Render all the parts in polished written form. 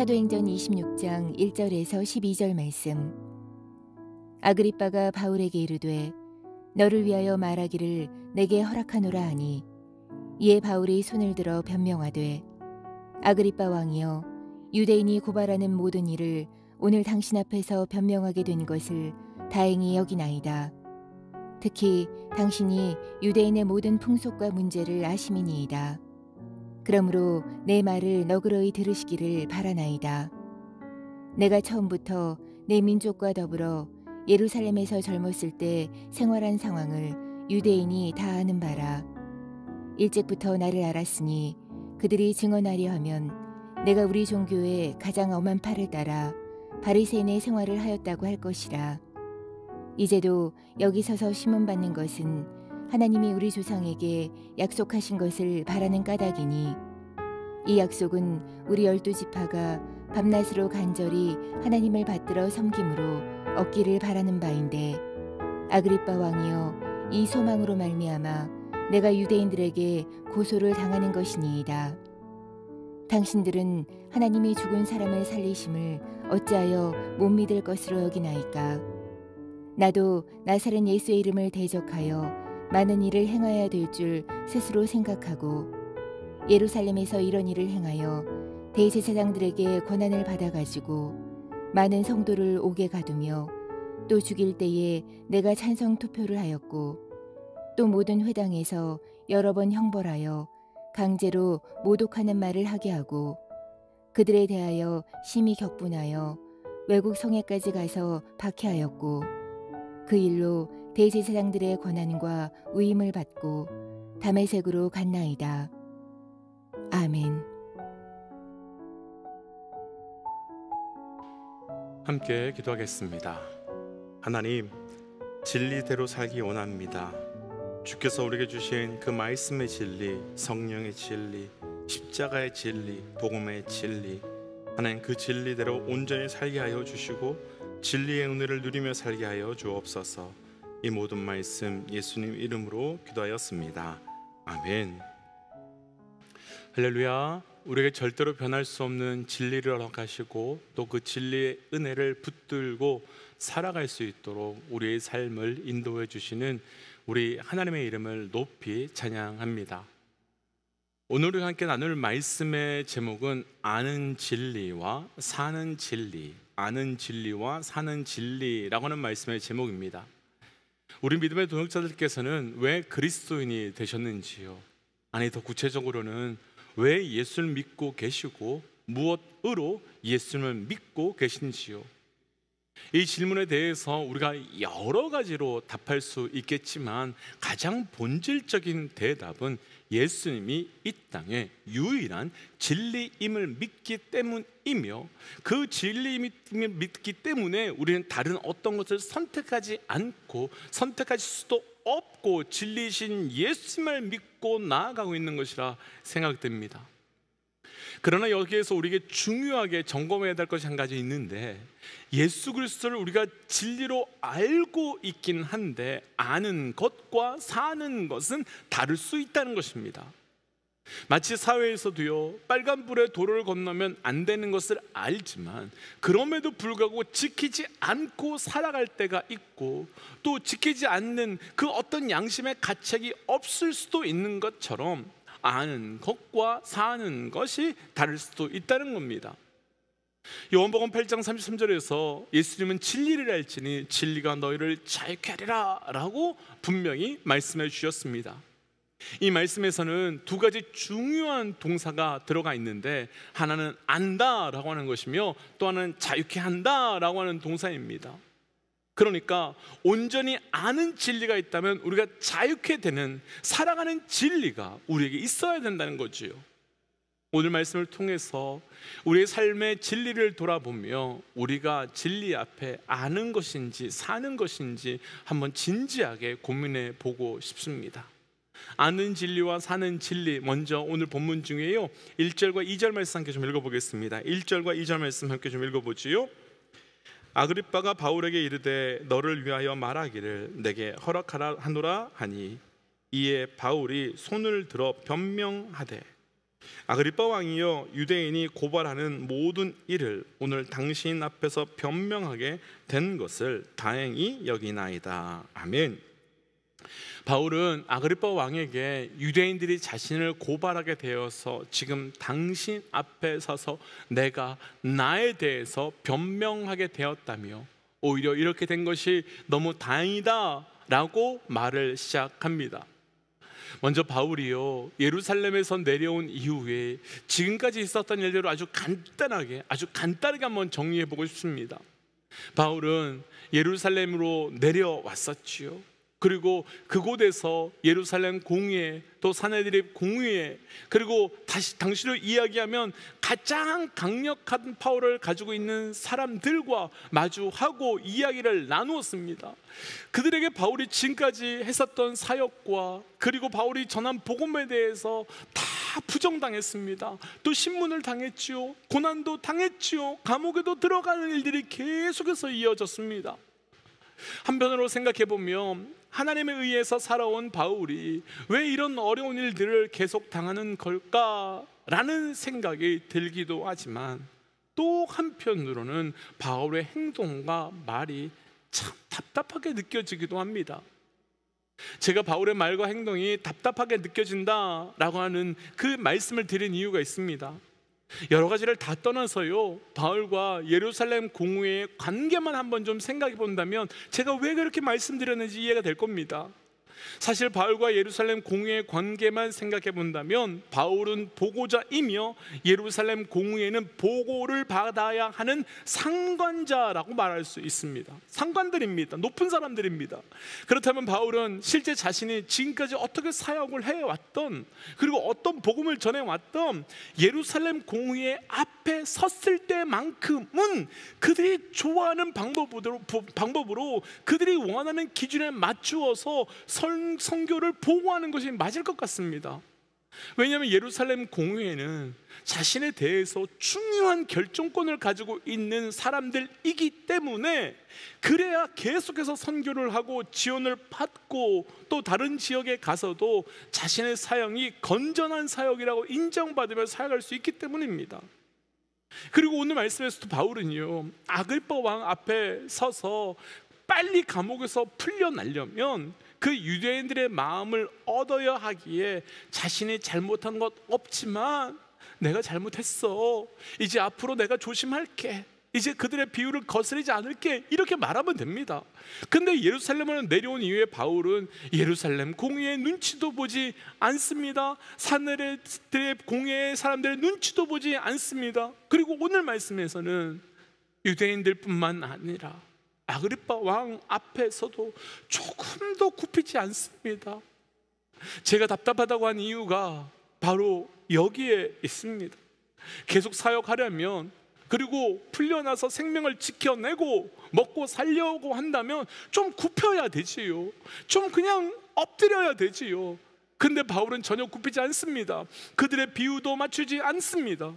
사도행전 26장 1절에서 12절 말씀. 아그리빠가 바울에게 이르되 너를 위하여 말하기를 내게 허락하노라 하니, 이에 바울이 손을 들어 변명하되 아그리빠 왕이여, 유대인이 고발하는 모든 일을 오늘 당신 앞에서 변명하게 된 것을 다행히 여기나이다. 특히 당신이 유대인의 모든 풍속과 문제를 아심이니이다. 그러므로 내 말을 너그러이 들으시기를 바라나이다. 내가 처음부터 내 민족과 더불어 예루살렘에서 젊었을 때 생활한 상황을 유대인이 다 아는 바라. 일찍부터 나를 알았으니 그들이 증언하려 하면 내가 우리 종교의 가장 엄한 팔을 따라 바리새인의 생활을 하였다고 할 것이라. 이제도 여기 서서 심문받는 것은 하나님이 우리 조상에게 약속하신 것을 바라는 까닭이니, 이 약속은 우리 12지파가 밤낮으로 간절히 하나님을 받들어 섬김으로 얻기를 바라는 바인데, 아그리빠 왕이여, 이 소망으로 말미암아 내가 유대인들에게 고소를 당하는 것이니이다. 당신들은 하나님이 죽은 사람을 살리심을 어찌하여 못 믿을 것으로 여기나이까? 나도 나사렛 예수의 이름을 대적하여 많은 일을 행하여야 될 줄 스스로 생각하고, 예루살렘에서 이런 일을 행하여 대제사장들에게 권한을 받아가지고 많은 성도를 옥에 가두며, 또 죽일 때에 내가 찬성 투표를 하였고, 또 모든 회당에서 여러 번 형벌하여 강제로 모독하는 말을 하게 하고, 그들에 대하여 심히 격분하여 외국 성에까지 가서 박해하였고, 그 일로 대제사장들의 권한과 위임을 받고 다메섹으로 갔나이다. 아멘. 함께 기도하겠습니다. 하나님, 진리대로 살기 원합니다. 주께서 우리에게 주신 그 말씀의 진리, 성령의 진리, 십자가의 진리, 복음의 진리, 하나님 그 진리대로 온전히 살게 하여 주시고 진리의 은혜를 누리며 살게 하여 주옵소서. 이 모든 말씀 예수님 이름으로 기도하였습니다. 아멘. 할렐루야. 우리에게 절대로 변할 수 없는 진리를 허락하시고 또 그 진리의 은혜를 붙들고 살아갈 수 있도록 우리의 삶을 인도해 주시는 우리 하나님의 이름을 높이 찬양합니다. 오늘 우리가 함께 나눌 말씀의 제목은 아는 진리와 사는 진리, 아는 진리와 사는 진리라고 하는 말씀의 제목입니다. 우리 믿음의 동역자들께서는 왜 그리스도인이 되셨는지요? 아니, 더 구체적으로는 왜 예수를 믿고 계시고 무엇으로 예수님을 믿고 계신지요? 이 질문에 대해서 우리가 여러 가지로 답할 수 있겠지만 가장 본질적인 대답은 예수님이 이 땅에 유일한 진리임을 믿기 때문이며, 그 진리임을 믿기 때문에 우리는 다른 어떤 것을 선택하지 않고 선택할 수도 없고 진리이신 예수님을 믿고 나아가고 있는 것이라 생각됩니다. 그러나 여기에서 우리에게 중요하게 점검해야 될 것이 한 가지 있는데, 예수 그리스도를 우리가 진리로 알고 있긴 한데 아는 것과 사는 것은 다를 수 있다는 것입니다. 마치 사회에서도요, 빨간불에 도로를 건너면 안 되는 것을 알지만 그럼에도 불구하고 지키지 않고 살아갈 때가 있고, 또 지키지 않는 그 어떤 양심의 가책이 없을 수도 있는 것처럼 아는 것과 사는 것이 다를 수도 있다는 겁니다. 요한복음 8장 33절에서 예수님은 진리를 알지니 진리가 너희를 자유케 하리라 라고 분명히 말씀해 주셨습니다. 이 말씀에서는 두 가지 중요한 동사가 들어가 있는데, 하나는 안다 라고 하는 것이며 또 하나는 자유케 한다 라고 하는 동사입니다. 그러니까 온전히 아는 진리가 있다면 우리가 자유케 되는, 살아가는 진리가 우리에게 있어야 된다는 거지요. 오늘 말씀을 통해서 우리의 삶의 진리를 돌아보며 우리가 진리 앞에 아는 것인지 사는 것인지 한번 진지하게 고민해 보고 싶습니다. 아는 진리와 사는 진리, 먼저 오늘 본문 중에요 1절과 2절 말씀 함께 좀 읽어보겠습니다. 1절과 2절 말씀 함께 좀 읽어보지요. 아그리빠가 바울에게 이르되 너를 위하여 말하기를 내게 허락하라 하노라 하니, 이에 바울이 손을 들어 변명하되 아그리빠 왕이여, 유대인이 고발하는 모든 일을 오늘 당신 앞에서 변명하게 된 것을 다행히 여기나이다. 아멘. 바울은 아그리빠 왕에게 유대인들이 자신을 고발하게 되어서 지금 당신 앞에 서서 내가 나에 대해서 변명하게 되었다며, 오히려 이렇게 된 것이 너무 다행이다 라고 말을 시작합니다. 먼저 바울이요, 예루살렘에서 내려온 이후에 지금까지 있었던 일들을 아주 간단하게 한번 정리해 보고 싶습니다. 바울은 예루살렘으로 내려왔었지요. 그리고 그곳에서 예루살렘 공의회, 또 사내들의 공의회, 그리고 다시 당시로 이야기하면 가장 강력한 파워를 가지고 있는 사람들과 마주하고 이야기를 나누었습니다. 그들에게 바울이 지금까지 했었던 사역과 그리고 바울이 전한 복음에 대해서 다 부정당했습니다. 또 신문을 당했지요, 고난도 당했지요, 감옥에도 들어가는 일들이 계속해서 이어졌습니다. 한편으로 생각해 보면 하나님에 의해서 살아온 바울이 왜 이런 어려운 일들을 계속 당하는 걸까라는 생각이 들기도 하지만, 또 한편으로는 바울의 행동과 말이 참 답답하게 느껴지기도 합니다. 제가 바울의 말과 행동이 답답하게 느껴진다라고 하는 그 말씀을 드린 이유가 있습니다. 여러 가지를 다 떠나서요, 바울과 예루살렘 공회의 관계만 한번 좀 생각해 본다면 제가 왜 그렇게 말씀드렸는지 이해가 될 겁니다. 사실 바울과 예루살렘 공회의 관계만 생각해 본다면 바울은 보고자이며 예루살렘 공회는 보고를 받아야 하는 상관자라고 말할 수 있습니다. 상관들입니다. 높은 사람들입니다. 그렇다면 바울은 실제 자신이 지금까지 어떻게 사역을 해왔던, 그리고 어떤 복음을 전해왔던 예루살렘 공회 앞에 섰을 때만큼은 그들이 좋아하는 방법으로 그들이 원하는 기준에 맞추어서 선교를 보고하는 것이 맞을 것 같습니다. 왜냐하면 예루살렘 공회는 자신에 대해서 중요한 결정권을 가지고 있는 사람들이기 때문에, 그래야 계속해서 선교를 하고 지원을 받고 또 다른 지역에 가서도 자신의 사역이 건전한 사역이라고 인정받으며 사역할 수 있기 때문입니다. 그리고 오늘 말씀에서도 바울은요, 아글빠 왕 앞에 서서 빨리 감옥에서 풀려나려면 그 유대인들의 마음을 얻어야 하기에 자신이 잘못한 것 없지만 내가 잘못했어, 이제 앞으로 내가 조심할게, 이제 그들의 비유를 거스르지 않을게, 이렇게 말하면 됩니다. 근데 예루살렘으로 내려온 이후에 바울은 예루살렘 공회의 눈치도 보지 않습니다. 사내들의 공회의 사람들의 눈치도 보지 않습니다. 그리고 오늘 말씀에서는 유대인들 뿐만 아니라 아그리빠 왕 앞에서도 조금도 굽히지 않습니다. 제가 답답하다고 한 이유가 바로 여기에 있습니다. 계속 사역하려면, 그리고 풀려나서 생명을 지켜내고 먹고 살려고 한다면 좀 굽혀야 되지요. 좀 그냥 엎드려야 되지요. 근데 바울은 전혀 굽히지 않습니다. 그들의 비유도 맞추지 않습니다.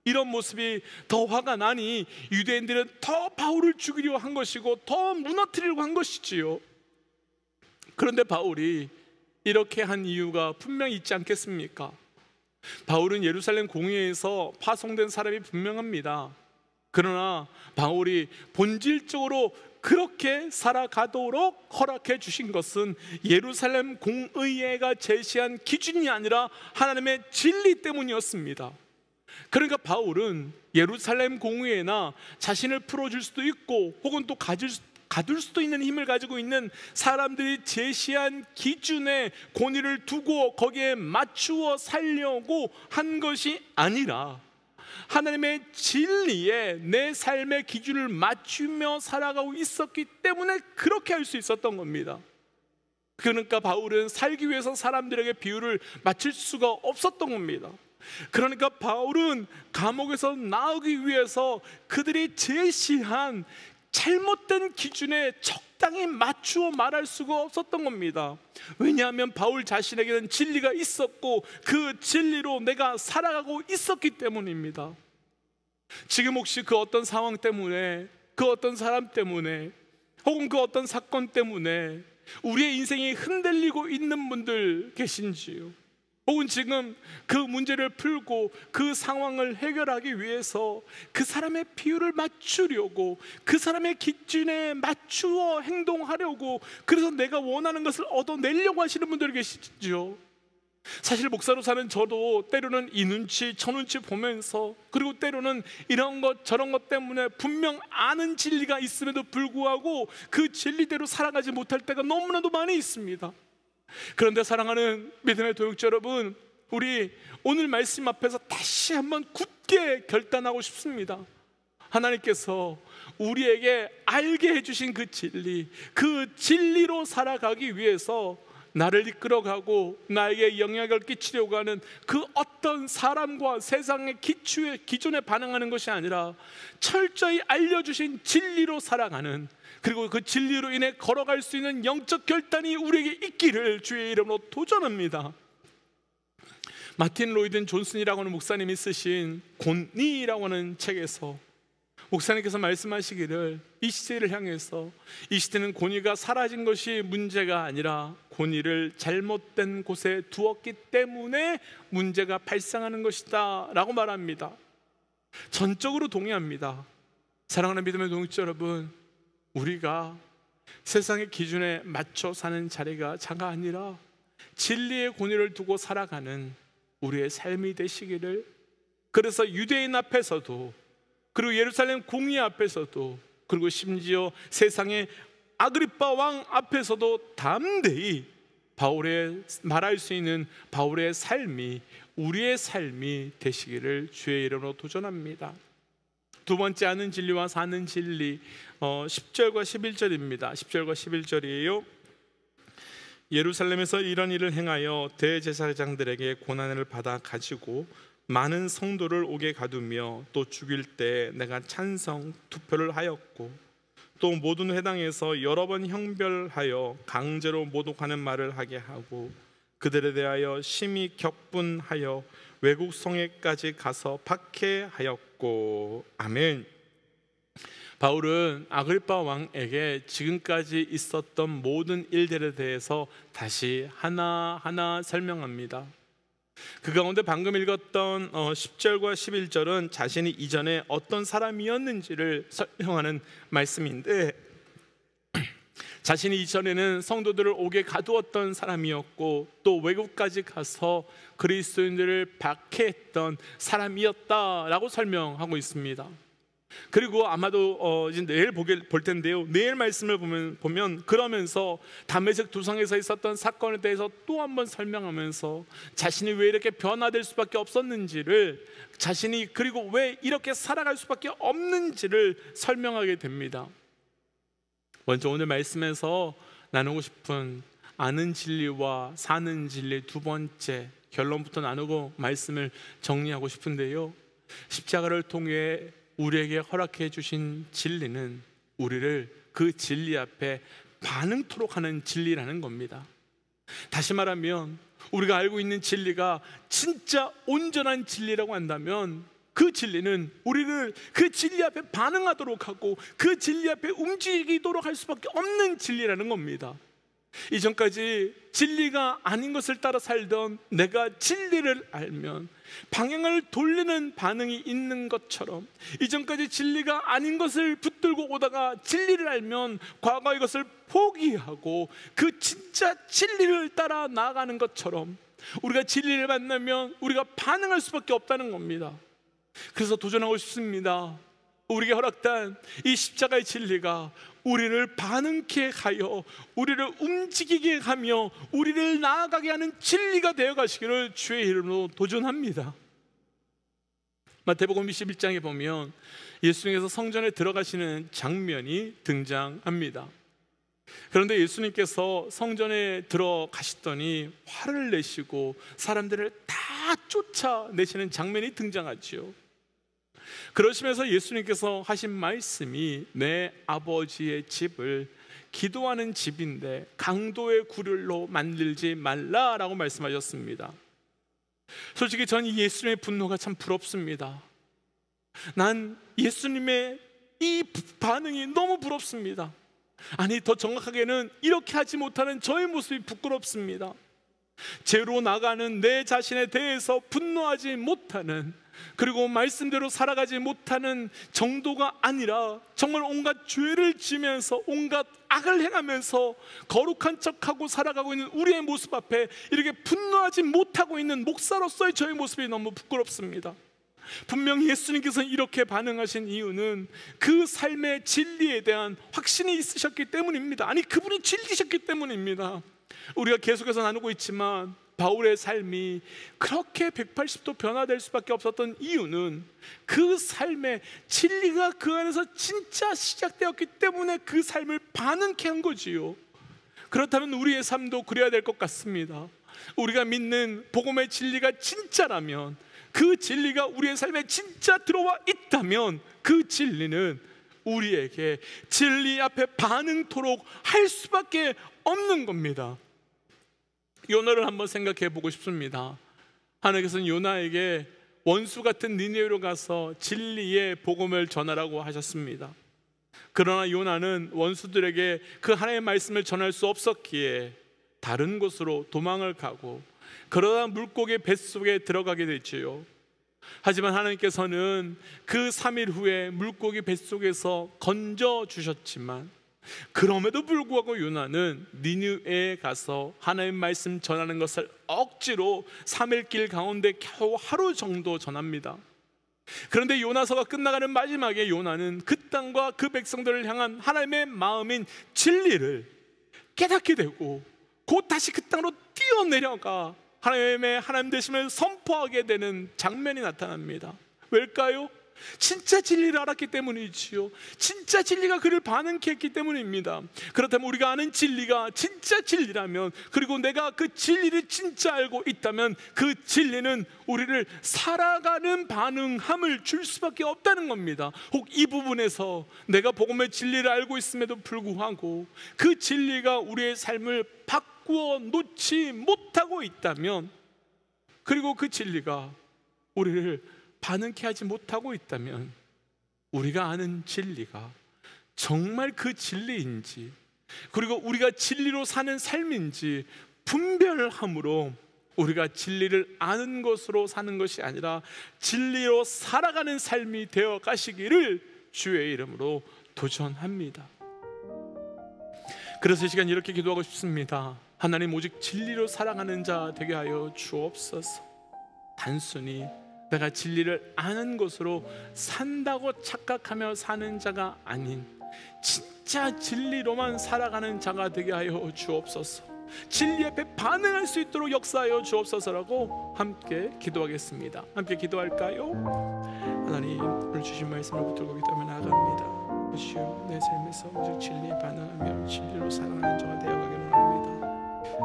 이런 모습이 더 화가 나니 유대인들은 더 바울을 죽이려 한 것이고 더 무너뜨리려고 한 것이지요. 그런데 바울이 이렇게 한 이유가 분명히 있지 않겠습니까? 바울은 예루살렘 공회에서 파송된 사람이 분명합니다. 그러나 바울이 본질적으로 그렇게 살아가도록 허락해 주신 것은 예루살렘 공의회가 제시한 기준이 아니라 하나님의 진리 때문이었습니다. 그러니까 바울은 예루살렘 공의회나 자신을 풀어줄 수도 있고 혹은 또 가둘 수도 있는 힘을 가지고 있는 사람들이 제시한 기준에 권위를 두고 거기에 맞추어 살려고 한 것이 아니라 하나님의 진리에 내 삶의 기준을 맞추며 살아가고 있었기 때문에 그렇게 할 수 있었던 겁니다. 그러니까 바울은 살기 위해서 사람들에게 비유를 맞출 수가 없었던 겁니다. 그러니까 바울은 감옥에서 나오기 위해서 그들이 제시한 잘못된 기준에 적당히 맞추어 말할 수가 없었던 겁니다. 왜냐하면 바울 자신에게는 진리가 있었고 그 진리로 내가 살아가고 있었기 때문입니다. 지금 혹시 그 어떤 상황 때문에, 그 어떤 사람 때문에, 혹은 그 어떤 사건 때문에 우리의 인생이 흔들리고 있는 분들 계신지요? 혹은 지금 그 문제를 풀고 그 상황을 해결하기 위해서 그 사람의 비율을 맞추려고, 그 사람의 기준에 맞추어 행동하려고, 그래서 내가 원하는 것을 얻어내려고 하시는 분들이 계시죠. 사실 목사로 사는 저도 때로는 이 눈치 저 눈치 보면서, 그리고 때로는 이런 것 저런 것 때문에 분명 아는 진리가 있음에도 불구하고 그 진리대로 살아가지 못할 때가 너무나도 많이 있습니다. 그런데 사랑하는 믿음의 도역자 여러분, 우리 오늘 말씀 앞에서 다시 한번 굳게 결단하고 싶습니다. 하나님께서 우리에게 알게 해주신 그 진리, 그 진리로 살아가기 위해서 나를 이끌어가고 나에게 영향을 끼치려고 하는 그 어떤 사람과 세상의 기준에 반응하는 것이 아니라 철저히 알려주신 진리로 살아가는, 그리고 그 진리로 인해 걸어갈 수 있는 영적 결단이 우리에게 있기를 주의 이름으로 도전합니다. 마틴 로이든 존슨이라고 하는 목사님이 쓰신 곤니라고 하는 책에서 목사님께서 말씀하시기를, 이 시대를 향해서 이 시대는 권위가 사라진 것이 문제가 아니라 권위를 잘못된 곳에 두었기 때문에 문제가 발생하는 것이다 라고 말합니다. 전적으로 동의합니다. 사랑하는 믿음의 동역자 여러분, 우리가 세상의 기준에 맞춰 사는 자리가 자가 아니라 진리의 권위를 두고 살아가는 우리의 삶이 되시기를, 그래서 유대인 앞에서도, 그리고 예루살렘 공의 앞에서도, 그리고 심지어 세상의 아그리빠 왕 앞에서도 담대히 바울의 말할 수 있는 바울의 삶이 우리의 삶이 되시기를 주의 이름으로 도전합니다. 두 번째, 아는 진리와 사는 진리, 10절과 11절입니다. 10절과 11절이에요. 예루살렘에서 이런 일을 행하여 대제사장들에게 고난을 받아 가지고 많은 성도를 옥에 가두며 또 죽일 때 내가 찬성 투표를 하였고, 또 모든 회당에서 여러 번 형별하여 강제로 모독하는 말을 하게 하고 그들에 대하여 심히 격분하여 외국 성에까지 가서 박해하였고. 아멘. 바울은 아그리빠 왕에게 지금까지 있었던 모든 일들에 대해서 다시 하나하나 설명합니다. 그 가운데 방금 읽었던 10절과 11절은 자신이 이전에 어떤 사람이었는지를 설명하는 말씀인데, 자신이 이전에는 성도들을 옥에 가두었던 사람이었고 또 외국까지 가서 그리스도인들을 박해했던 사람이었다라고 설명하고 있습니다. 그리고 아마도 이제 내일 볼 텐데요, 내일 말씀을 보면 그러면서 다메섹 도상에서 있었던 사건에 대해서 또 한 번 설명하면서 자신이 왜 이렇게 변화될 수밖에 없었는지를, 자신이 그리고 왜 이렇게 살아갈 수밖에 없는지를 설명하게 됩니다. 먼저 오늘 말씀에서 나누고 싶은 아는 진리와 사는 진리 두 번째 결론부터 나누고 말씀을 정리하고 싶은데요, 십자가를 통해 우리에게 허락해 주신 진리는 우리를 그 진리 앞에 반응토록 하는 진리라는 겁니다. 다시 말하면 우리가 알고 있는 진리가 진짜 온전한 진리라고 한다면 그 진리는 우리를 그 진리 앞에 반응하도록 하고 그 진리 앞에 움직이도록 할 수밖에 없는 진리라는 겁니다. 이전까지 진리가 아닌 것을 따라 살던 내가 진리를 알면 방향을 돌리는 반응이 있는 것처럼, 이전까지 진리가 아닌 것을 붙들고 오다가 진리를 알면 과거의 것을 포기하고 그 진짜 진리를 따라 나아가는 것처럼 우리가 진리를 만나면 우리가 반응할 수밖에 없다는 겁니다. 그래서 도전하고 싶습니다. 우리에게 허락된 이 십자가의 진리가 우리를 반응케 하여 우리를 움직이게 하며 우리를 나아가게 하는 진리가 되어 가시기를 주의 이름으로 도전합니다. 마태복음 21장에 보면 예수님께서 성전에 들어가시는 장면이 등장합니다. 그런데 예수님께서 성전에 들어가시더니 화를 내시고 사람들을 다 쫓아내시는 장면이 등장하죠. 그러시면서 예수님께서 하신 말씀이 내 아버지의 집을 기도하는 집인데 강도의 구를로 만들지 말라라고 말씀하셨습니다. 솔직히 전 이 예수님의 분노가 참 부럽습니다. 난 예수님의 이 반응이 너무 부럽습니다. 아니, 더 정확하게는 이렇게 하지 못하는 저의 모습이 부끄럽습니다. 죄로 나가는 내 자신에 대해서 분노하지 못하는, 그리고 말씀대로 살아가지 못하는 정도가 아니라 정말 온갖 죄를 지면서 온갖 악을 행하면서 거룩한 척하고 살아가고 있는 우리의 모습 앞에 이렇게 분노하지 못하고 있는 목사로서의 저의 모습이 너무 부끄럽습니다. 분명히 예수님께서 이렇게 반응하신 이유는 그 삶의 진리에 대한 확신이 있으셨기 때문입니다. 아니, 그분이 진리셨기 때문입니다. 우리가 계속해서 나누고 있지만 바울의 삶이 그렇게 180도 변화될 수밖에 없었던 이유는 그 삶의 진리가 그 안에서 진짜 시작되었기 때문에 그 삶을 반응케 한 거지요. 그렇다면 우리의 삶도 그래야 될 것 같습니다. 우리가 믿는 복음의 진리가 진짜라면, 그 진리가 우리의 삶에 진짜 들어와 있다면 그 진리는 우리에게 진리 앞에 반응토록 할 수밖에 없는 겁니다. 요나를 한번 생각해 보고 싶습니다. 하나님께서는 요나에게 원수 같은 니느웨로 가서 진리의 복음을 전하라고 하셨습니다. 그러나 요나는 원수들에게 그 하나님의 말씀을 전할 수 없었기에 다른 곳으로 도망을 가고 그러다 물고기 뱃속에 들어가게 되지요. 하지만 하나님께서는 그 3일 후에 물고기 뱃속에서 건져주셨지만 그럼에도 불구하고 요나는 니느웨에 가서 하나님의 말씀 전하는 것을 억지로 3일 길 가운데 겨우 하루 정도 전합니다. 그런데 요나서가 끝나가는 마지막에 요나는 그 땅과 그 백성들을 향한 하나님의 마음인 진리를 깨닫게 되고 곧 다시 그 땅으로 뛰어내려가 하나님 되심을 선포하게 되는 장면이 나타납니다. 왜일까요? 진짜 진리를 알았기 때문이지요. 진짜 진리가 그를 반응케 했기 때문입니다. 그렇다면 우리가 아는 진리가 진짜 진리라면, 그리고 내가 그 진리를 진짜 알고 있다면 그 진리는 우리를 살아가는 반응함을 줄 수밖에 없다는 겁니다. 혹 이 부분에서 내가 복음의 진리를 알고 있음에도 불구하고 그 진리가 우리의 삶을 바꾸어 놓지 못하고 있다면, 그리고 그 진리가 우리를 반응케 하지 못하고 있다면, 우리가 아는 진리가 정말 그 진리인지, 그리고 우리가 진리로 사는 삶인지 분별함으로 우리가 진리를 아는 것으로 사는 것이 아니라 진리로 살아가는 삶이 되어 가시기를 주의 이름으로 도전합니다. 그래서 이 시간 이렇게 기도하고 싶습니다. 하나님, 오직 진리로 살아가는 자 되게 하여 주옵소서. 단순히 내가 진리를 아는 것으로 산다고 착각하며 사는 자가 아닌 진짜 진리로만 살아가는 자가 되게 하여 주옵소서. 진리 앞에 반응할 수 있도록 역사하여 주옵소서라고 함께 기도하겠습니다. 함께 기도할까요? 하나님, 오늘 주신 말씀을 붙들고 기도하며 나아갑니다. 주여, 내 삶에서 오직 진리에 반응하며 진리로 살아가는 자가 되어가기를 원합니다.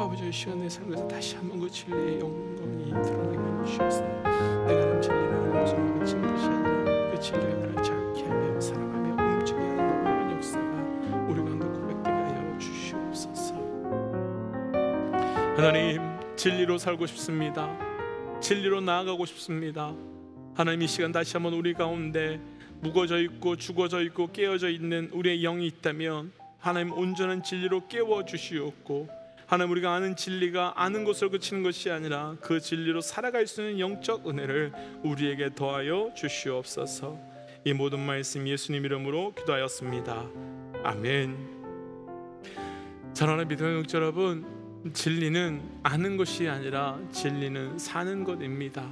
아버지, 이 시간 내 삶에서 다시 한번 그 진리의 영광이 드러나게 하여 주시옵소서. 내가 아는 진리라는 것을 그치는 것이 아니라 그 진리가 나를 자유케 하며 사랑하며 움직이게 하는 놀라운 역사가 우리 가운데 고백되게 하여 주시옵소서. 하나님, 진리로 살고 싶습니다. 진리로 나아가고 싶습니다. 하나님, 이 시간 다시 한번 우리 가운데 묵어져 있고 죽어져 있고 깨어져 있는 우리의 영이 있다면 하나님, 온전한 진리로 깨워 주시옵고, 하나님, 우리가 아는 진리가 아는 것을 그치는 것이 아니라 그 진리로 살아갈 수 있는 영적 은혜를 우리에게 더하여 주시옵소서. 이 모든 말씀 예수님 이름으로 기도하였습니다. 아멘. 사랑하는 믿음의 영적 여러분, 진리는 아는 것이 아니라 진리는 사는 것입니다.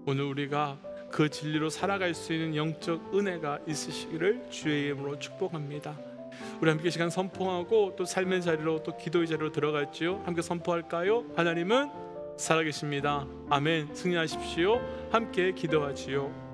오늘 우리가 그 진리로 살아갈 수 있는 영적 은혜가 있으시기를 주의 이름으로 축복합니다. 우리 함께 시간 선포하고 또 삶의 자리로 또 기도의 자리로 들어갈지요. 함께 선포할까요? 하나님은 살아계십니다. 아멘. 승리하십시오. 함께 기도하지요.